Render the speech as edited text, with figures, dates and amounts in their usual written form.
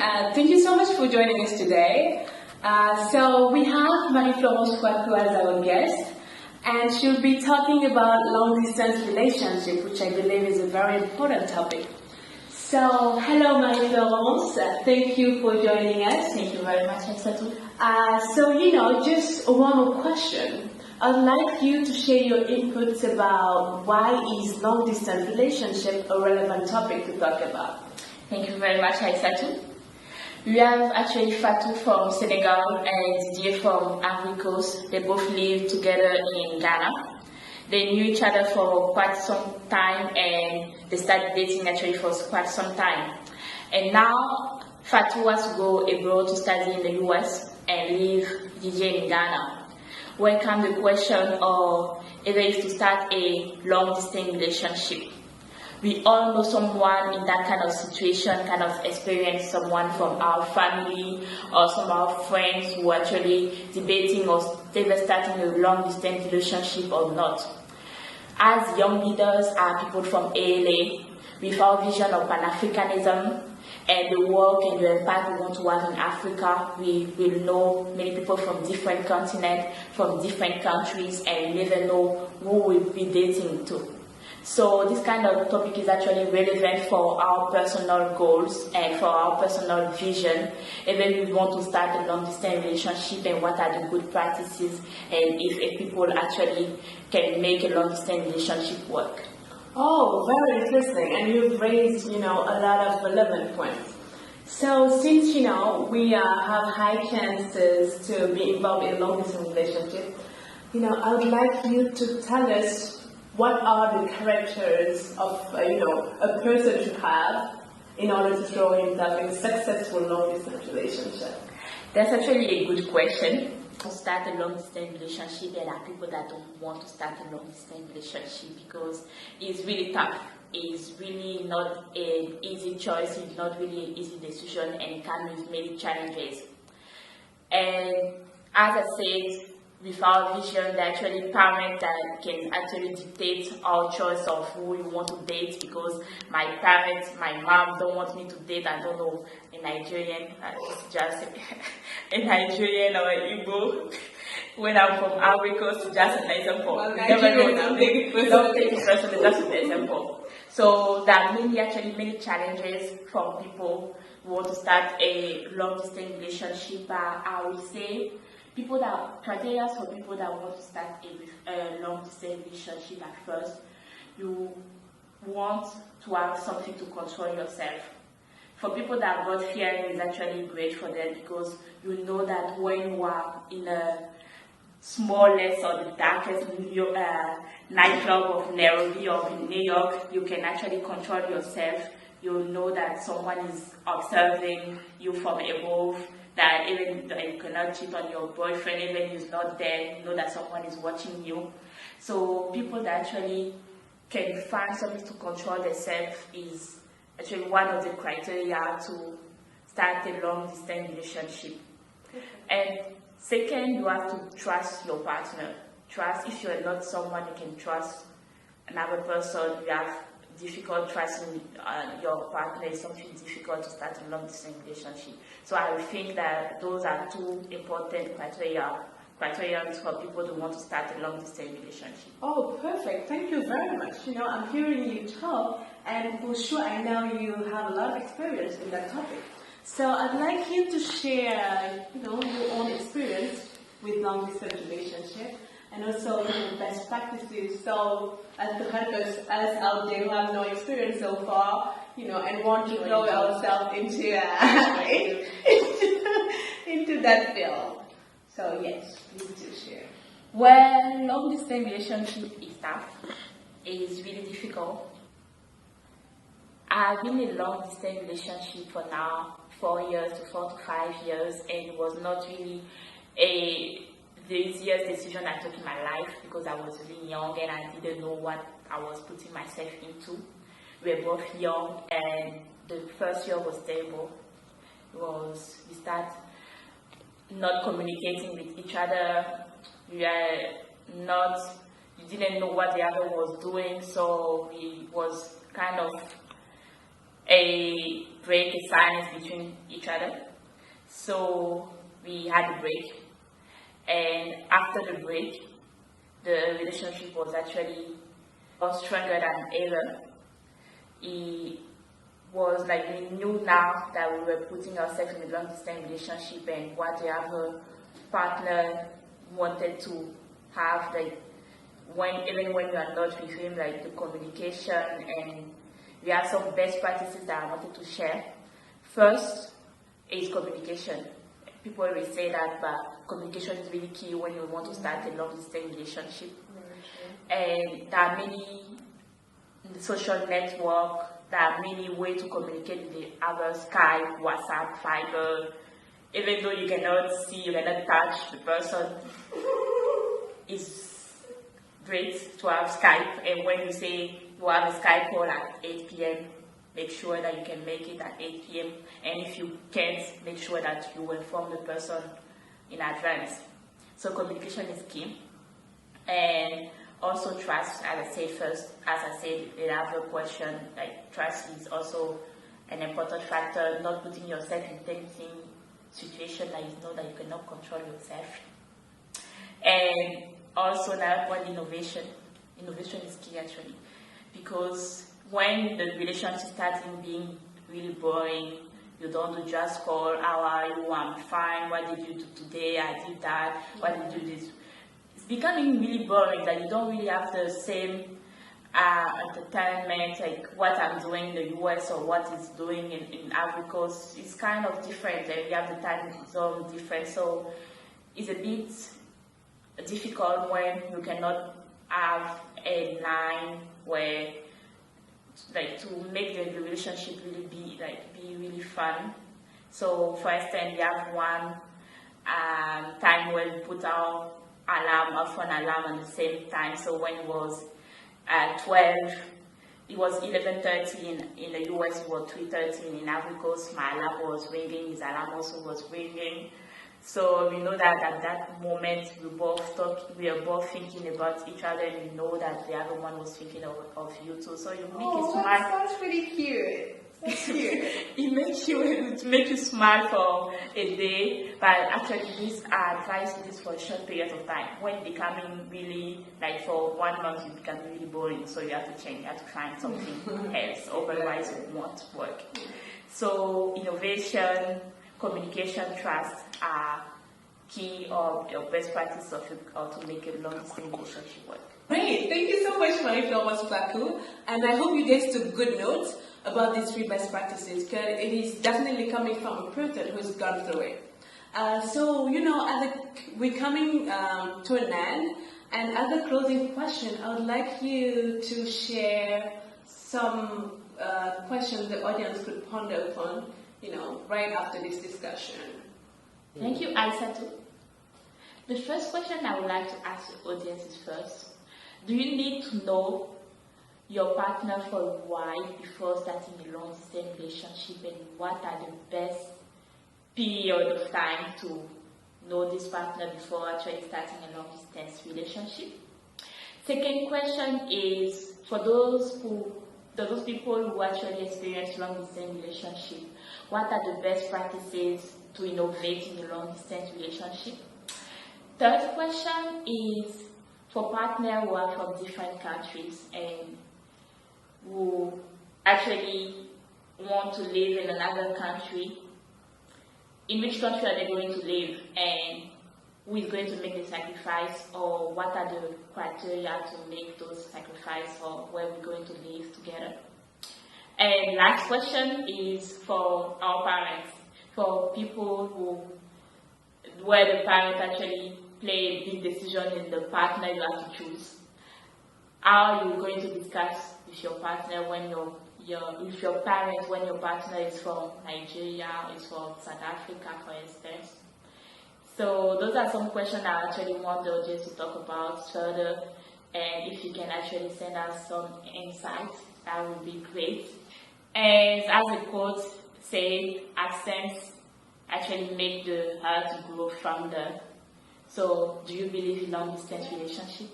Thank you so much for joining us today. So we have Florence as our guest, and she'll be talking about long-distance relationship, which I believe is a very important topic. So, hello Florence, thank you for joining us. Thank you very much, Aissatou. Just one more question. I'd like you to share your inputs about why is long-distance relationship a relevant topic to talk about. Thank you very much, Aissatou. We have actually Fatou from Senegal and Didier from Ivory Coast. They both live together in Ghana. They knew each other for quite some time and they started dating actually for quite some time. And now Fatou has to go abroad to study in the US and leave Didier in Ghana. When comes the question of either is to start a long-distance relationship. We all know someone in that kind of situation, kind of experience someone from our family or some of our friends who are actually debating or either starting a long-distance relationship or not. As young leaders are people from ALA, with our vision of Pan-Africanism and the work and the impact we want to have in Africa, we will know many people from different continents, from different countries, and we never know who we'll be dating to. So this kind of topic is actually relevant for our personal goals and for our personal vision. Even we want to start a long-distance relationship and what are the good practices and if people actually can make a long-distance relationship work. Oh, very interesting. And you've raised, a lot of relevant points. So since, we have high chances to be involved in a long-distance relationship, I would like you to tell us what are the characters of, a person to have in order to throw himself in a successful long-distance relationship? That's actually a good question. To start a long-distance relationship, there are people that don't want to start a long-distance relationship because it's really tough. It's really not an easy choice. It's not really an easy decision, and it comes with many challenges. And as I said, with our vision, there are actually parents that can actually dictate our choice of who you want to date because my parents, my mom don't want me to date, I don't know, a Nigerian, just a Nigerian or an Igbo. When I'm from Ivory Coast, just an example. Well, don't take it personally, just an example. So there are many challenges from people who want to start a long-distance relationship. I would say criteria for people that want to start a long-distance relationship at first, you want to have something to control yourself. For people that God fearing is actually great for them because you know that when you are in a smallest or the darkest nightclub of Nairobi or in New York, you can actually control yourself. You know that someone is observing you from above, that even you cannot cheat on your boyfriend, even if he's not there, you know that someone is watching you. So people that actually can find something to control themselves is actually one of the criteria to start a long-distance relationship. And second, you have to trust your partner. Trust, if you're not someone you can trust another person, you have difficult trusting your partner is something difficult to start a long-distance relationship. So I think that those are two important criteria for people who want to start a long-distance relationship. Oh, perfect. Thank you very much. I'm hearing you talk, and for sure I know you have a lot of experience in that topic. So I'd like you to share, your own experience with long-distance relationship. And also best practices, so as to help us out there who have no experience so far, and want to throw ourselves into that field. So yes, please do share. Well, long distance relationship is tough. It is really difficult. I've been in a long distance relationship for now 4 to 5 years, and it was not really the easiest decision I took in my life because I was really young and I didn't know what I was putting myself into. We were both young and the first year was terrible. We start not communicating with each other. You didn't know what the other was doing, so it was kind of a break, a silence between each other. So we had a break, and after the break, the relationship was actually stronger than ever. It was like we knew now that we were putting ourselves in a long distance relationship, and what the other partner wanted to have, like even when you are not with him, like the communication. And we have some best practices that I wanted to share. First is communication. People always say that, but communication is really key when you want to start a long distance relationship. And there are many social networks, there are many ways to communicate with the other: Skype, WhatsApp, Fiber. Even though you cannot see, you cannot touch the person, it's great to have Skype. And when you say you have a Skype call at 8 p.m., make sure that you can make it at 8 p.m. And if you can't, make sure that you inform the person in advance. So communication is key. And also trust, as I said first, as I said in the other question, like trust is also an important factor, not putting yourself in tempting situation that you know that you cannot control yourself. And also another one, innovation. Innovation is key actually, because when the relationship starts being really boring, you don't do just call, how are you, I'm fine, what did you do today, I did that, what did you do this. It's becoming really boring, that you don't really have the same entertainment, like what I'm doing in the US or what is doing in Africa. It's kind of different, and we have the time zone different, so it's a bit difficult when you cannot have a line where, like, to make the relationship really be really fun. So for instance, we have one time when we put our phone alarm at the same time. So when it was 12, it was 11:30 in the US, it was 3:30 in Africa. My alarm was ringing, his alarm also was ringing. So we know that at that moment we are both thinking about each other, and we know that the other one was thinking of you too. So you make it smile. That sounds pretty cute. That's cute. It makes you smile for a day, but actually these are advice for a short period of time. When becoming really, like for 1 month, it becomes really boring, so you have to change, you have to find something else, otherwise it won't work. So innovation, communication, trust are key or your best practice to make a long-term relationship work. Great, thank you so much, Marie-Florence Flaku, and I hope you guys took good notes about these 3 best practices, because it is definitely coming from a person who's gone through it. So, you know, we're coming to an end, and as a closing question, I would like you to share some questions the audience could ponder upon, you know, right after this discussion. Thank you, Aissatou. The first question I would like to ask the audience is first, do you need to know your partner for a while before starting a long-distance relationship, and what are the best period of time to know this partner before actually starting a long-distance relationship? Second question is for those people who actually experience long-distance relationship, what are the best practices to innovate in a long-distance relationship? Third question is for partners who are from different countries and who actually want to live in another country. In which country are they going to live, and who is going to make the sacrifice, or what are the criteria to make those sacrifices, or where we're going to live together? And last question is for our parents, for people where the parents actually play a big decision in the partner you have to choose. How are you going to discuss with your partner when your partner is from Nigeria, is from South Africa, for instance? So those are some questions I actually want the audience to talk about further, and if you can actually send us some insights, that would be great. And as the quote says, accents actually make the heart grow fonder. So do you believe in long distance relationship?